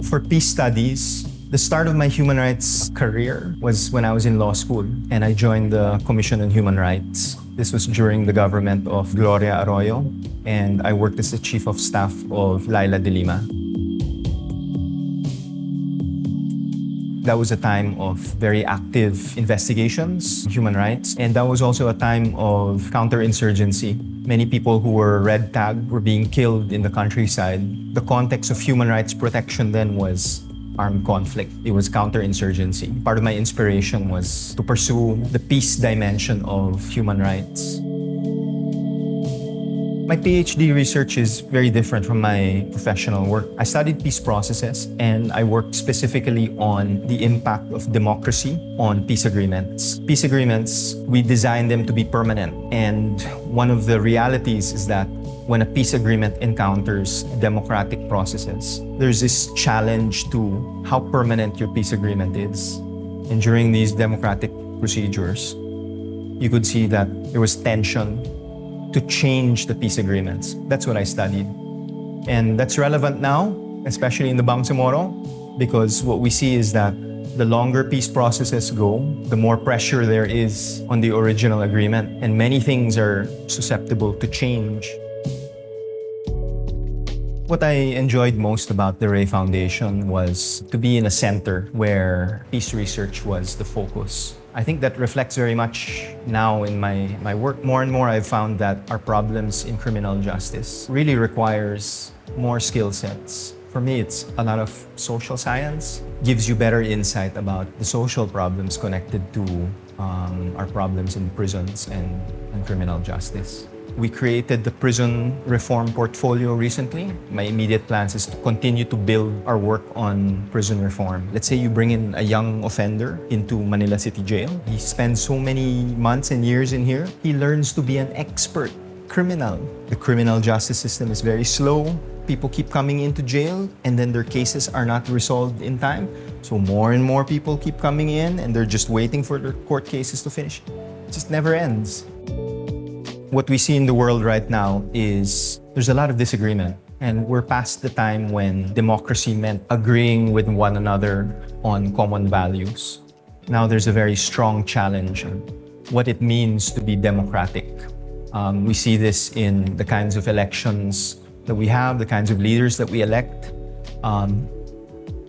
For peace studies, the start of my human rights career was when I was in law school and I joined the Commission on Human Rights. This was during the government of Gloria Arroyo, and I worked as the Chief of Staff of Laila de Lima. That was a time of very active investigations, human rights, and that was also a time of counterinsurgency. Many people who were red tagged were being killed in the countryside. The context of human rights protection then was armed conflict. It was counterinsurgency. Part of my inspiration was to pursue the peace dimension of human rights. My PhD research is very different from my professional work. I studied peace processes and I worked specifically on the impact of democracy on peace agreements. Peace agreements, we design them to be permanent, and one of the realities is that when a peace agreement encounters democratic processes, there's this challenge to how permanent your peace agreement is. And during these democratic procedures, you could see that there was tension to change the peace agreements. That's what I studied. And that's relevant now, especially in the Bangsamoro, because what we see is that the longer peace processes go, the more pressure there is on the original agreement, and many things are susceptible to change. What I enjoyed most about the Rei Foundation was to be in a center where peace research was the focus. I think that reflects very much now in my work. More and more I've found that our problems in criminal justice really requires more skill sets. For me, it's a lot of social science. Gives you better insight about the social problems connected to our problems in prisons and criminal justice. We created the prison reform portfolio recently. My immediate plans is to continue to build our work on prison reform. Let's say you bring in a young offender into Manila City Jail. He spends so many months and years in here. He learns to be an expert criminal. The criminal justice system is very slow. People keep coming into jail and then their cases are not resolved in time. So more and more people keep coming in and they're just waiting for their court cases to finish. It just never ends. What we see in the world right now is there's a lot of disagreement, and we're past the time when democracy meant agreeing with one another on common values. Now there's a very strong challenge on what it means to be democratic. We see this in the kinds of elections that we have, the kinds of leaders that we elect.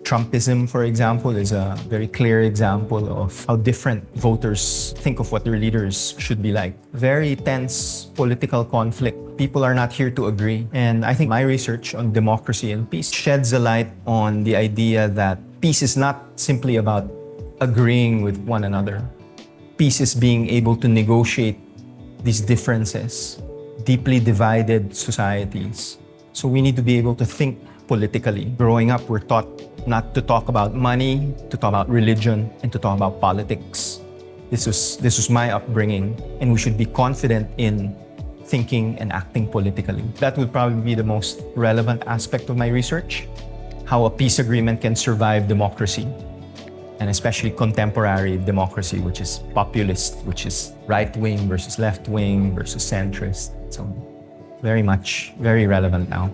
Trumpism, for example, is a very clear example of how different voters think of what their leaders should be like. Very tense political conflict. People are not here to agree. And I think my research on democracy and peace sheds a light on the idea that peace is not simply about agreeing with one another. Peace is being able to negotiate these differences, deeply divided societies. So we need to be able to think politically. Growing up, we're taught not to talk about money, to talk about religion, and to talk about politics. This was my upbringing, and we should be confident in thinking and acting politically. That would probably be the most relevant aspect of my research, how a peace agreement can survive democracy, and especially contemporary democracy, which is populist, which is right-wing versus left-wing versus centrist. So very relevant now.